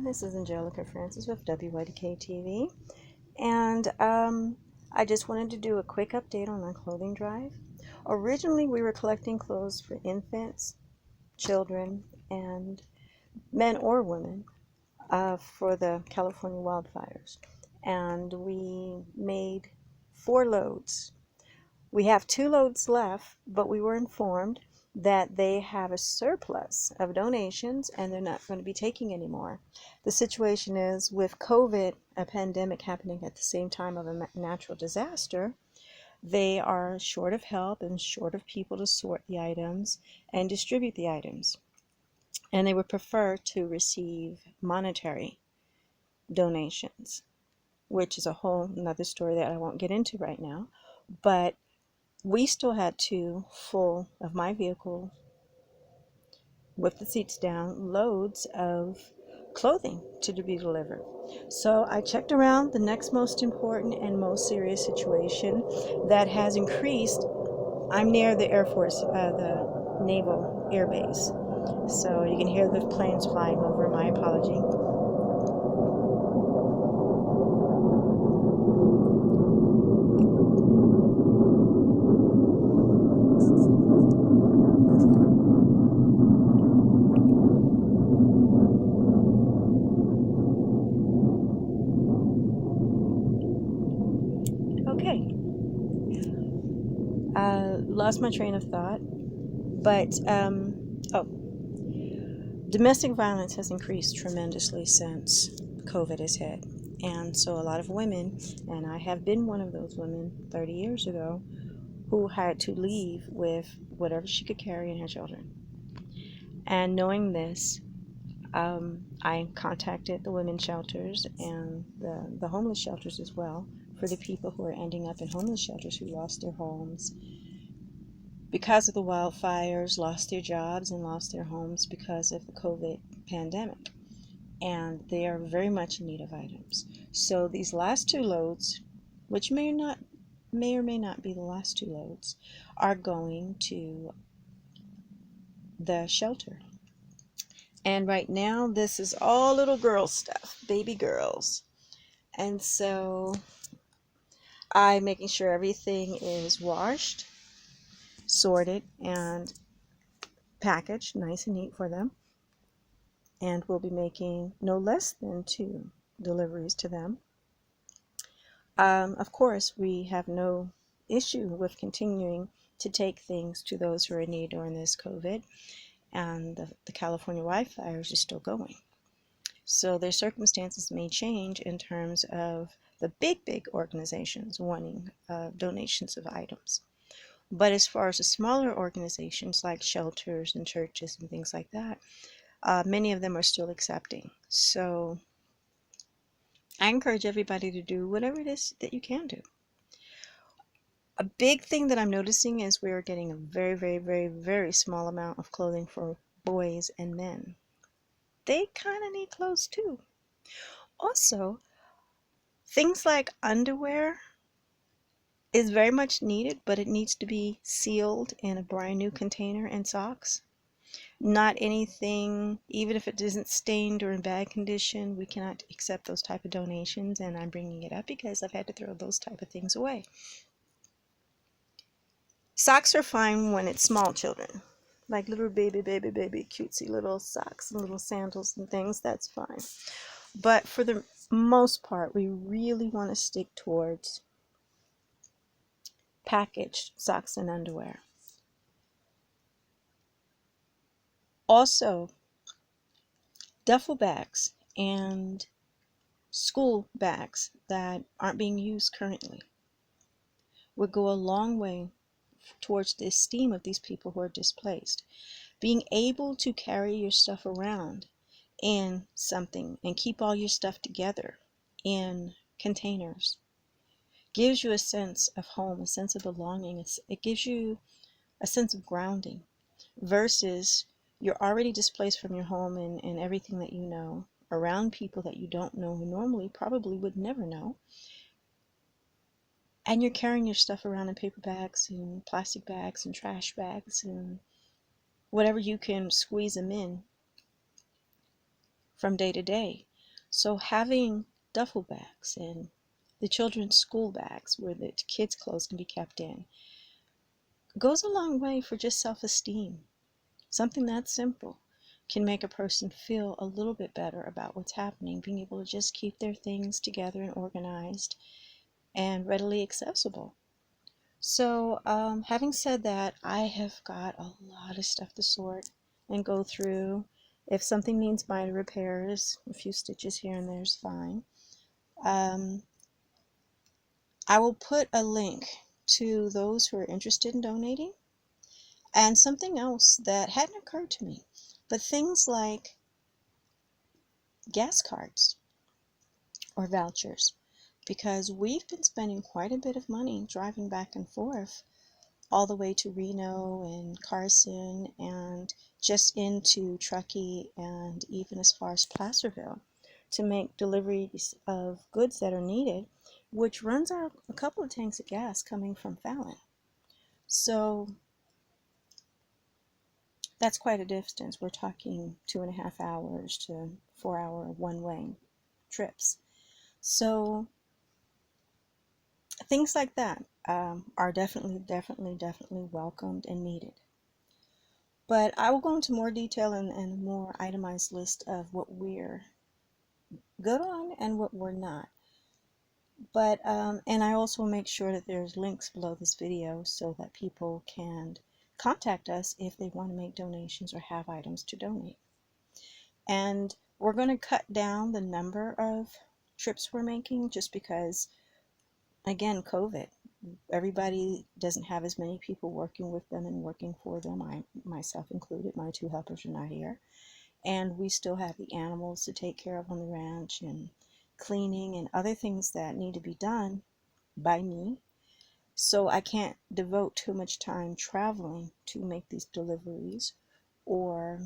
This is Angelica Francis with WYDK TV, and I just wanted to do a quick update on our clothing drive. Originally, we were collecting clothes for infants, children, and men or women for the California wildfires, and we made 4 loads. We have 2 loads left, but we were informed that they have a surplus of donations and they're not going to be taking any more. The situation is with COVID, a pandemic happening at the same time of a natural disaster, they are short of help and short of people to sort the items and distribute the items. And they would prefer to receive monetary donations, which is a whole another story that I won't get into right now. But we still had 2 full of my vehicle with the seats down, loads of clothing to be delivered. So I checked around. The next most important and most serious situation that has increased, I'm near the Air Force, the Naval Air Base. So you can hear the planes flying over, my apology. Okay. Lost my train of thought, but domestic violence has increased tremendously since COVID has hit. And so a lot of women, and I have been one of those women 30 years ago, who had to leave with whatever she could carry and her children. And knowing this, I contacted the women's shelters and the homeless shelters as well, for the people who are ending up in homeless shelters who lost their homes because of the wildfires, lost their jobs, and lost their homes because of the COVID pandemic. And they are very much in need of items. So these last 2 loads, which may or may not be the last 2 loads, are going to the shelter. And right now, this is all little girl stuff, baby girls. And so I'm making sure everything is washed, sorted, and packaged nice and neat for them. And we'll be making no less than 2 deliveries to them. Of course, we have no issue with continuing to take things to those who are in need during this COVID, and the California wildfires are still going. So their circumstances may change in terms of the big organizations wanting donations of items. But as far as the smaller organizations like shelters and churches and things like that, many of them are still accepting. So I encourage everybody to do whatever it is that you can do. A big thing that I'm noticing is we are getting a very small amount of clothing for boys and men. They kind of need clothes too. Also, things like underwear is very much needed, but it needs to be sealed in a brand new container, and socks. Not anything, even if it isn't stained or in bad condition, we cannot accept those type of donations, and I'm bringing it up because I've had to throw those type of things away. Socks are fine when it's small children, like little baby, cutesy little socks and little sandals and things, that's fine. But for the most part, we really want to stick towards packaged socks and underwear. Also, duffel bags and school bags that aren't being used currently would go a long way towards the esteem of these people who are displaced. Being able to carry your stuff around in something and keep all your stuff together in containers gives you a sense of home, a sense of belonging. It gives you a sense of grounding versus you're already displaced from your home and everything that you know around people that you don't know who normally probably would never know. And you're carrying your stuff around in paper bags and plastic bags and trash bags and whatever you can squeeze them in from day to day. So having duffel bags and the children's school bags where the kids' clothes can be kept in goes a long way for just self-esteem. Something that simple can make a person feel a little bit better about what's happening, being able to just keep their things together and organized and readily accessible. So, having said that, I have got a lot of stuff to sort and go through. If something needs minor repairs, a few stitches here and there is fine. I will put a link to those who are interested in donating. And something else that hadn't occurred to me, but things like gas cards or vouchers, because we've been spending quite a bit of money driving back and forth all the way to Reno and Carson and just into Truckee and even as far as Placerville to make deliveries of goods that are needed, which runs out a couple of tanks of gas coming from Fallon. So that's quite a distance. We're talking 2.5 hours to 4 hour one-way trips. So things like that are definitely welcomed and needed. But I will go into more detail and a more itemized list of what we're good on and what we're not. But and I also make sure that there's links below this video so that people can contact us if they want to make donations or have items to donate. And we're going to cut down the number of trips we're making just because, again, COVID. Everybody doesn't have as many people working with them and working for them, I myself included. My 2 helpers are not here. And we still have the animals to take care of on the ranch and cleaning and other things that need to be done by me. So I can't devote too much time traveling to make these deliveries, or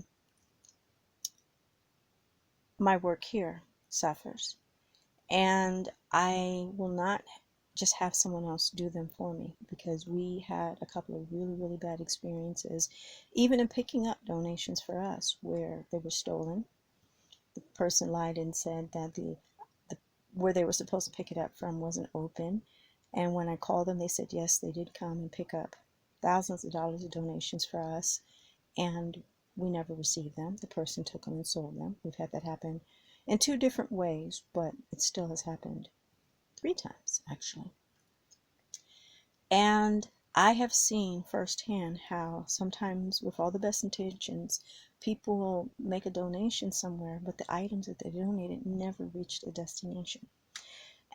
my work here suffers. And I will not just have someone else do them for me, because we had a couple of really bad experiences, even in picking up donations for us, where they were stolen. The person lied and said that the where they were supposed to pick it up from wasn't open. And when I called them, they said yes, they did come and pick up thousands of dollars of donations for us, and we never received them. The person took them and sold them. We've had that happen in 2 different ways, but it still has happened 3 times actually. And I have seen firsthand how sometimes, with all the best intentions, people will make a donation somewhere, but the items that they donated never reach the destination.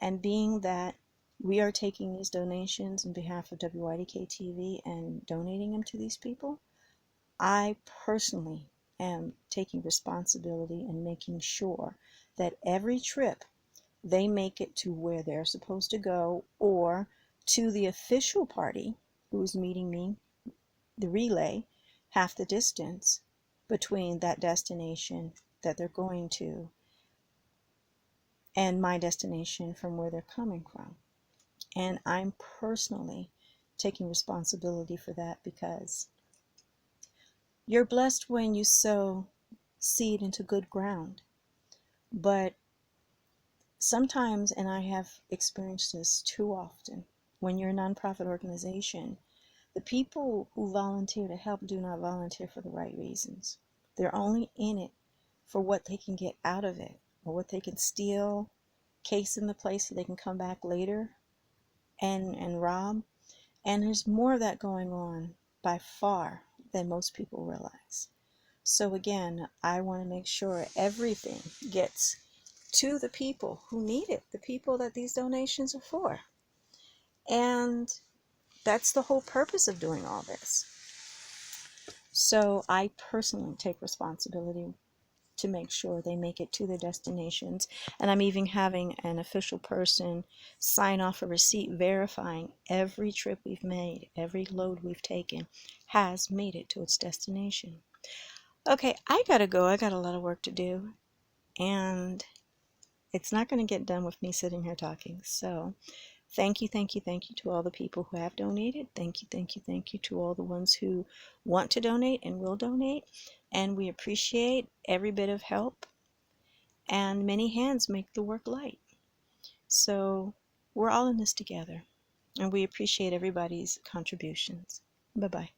And being that we are taking these donations on behalf of WYDK TV and donating them to these people, I personally am taking responsibility and making sure that every trip they make it to where they're supposed to go, or to the official party who's meeting me, the relay, half the distance between that destination that they're going to and my destination from where they're coming from. And I'm personally taking responsibility for that, because you're blessed when you sow seed into good ground. But sometimes, and I have experienced this too often, when you're a nonprofit organization, the people who volunteer to help do not volunteer for the right reasons. They're only in it for what they can get out of it, or what they can steal, case in the place so they can come back later and rob. And there's more of that going on by far than most people realize. So again, I want to make sure everything gets to the people who need it, the people that these donations are for. And that's the whole purpose of doing all this. So I personally take responsibility to make sure they make it to their destinations. And I'm even having an official person sign off a receipt verifying every trip we've made, every load we've taken has made it to its destination. Okay, I gotta go. I got a lot of work to do. And it's not going to get done with me sitting here talking. So thank you to all the people who have donated. Thank you to all the ones who want to donate and will donate. And we appreciate every bit of help. and many hands make the work light. So we're all in this together, and we appreciate everybody's contributions. Bye-bye.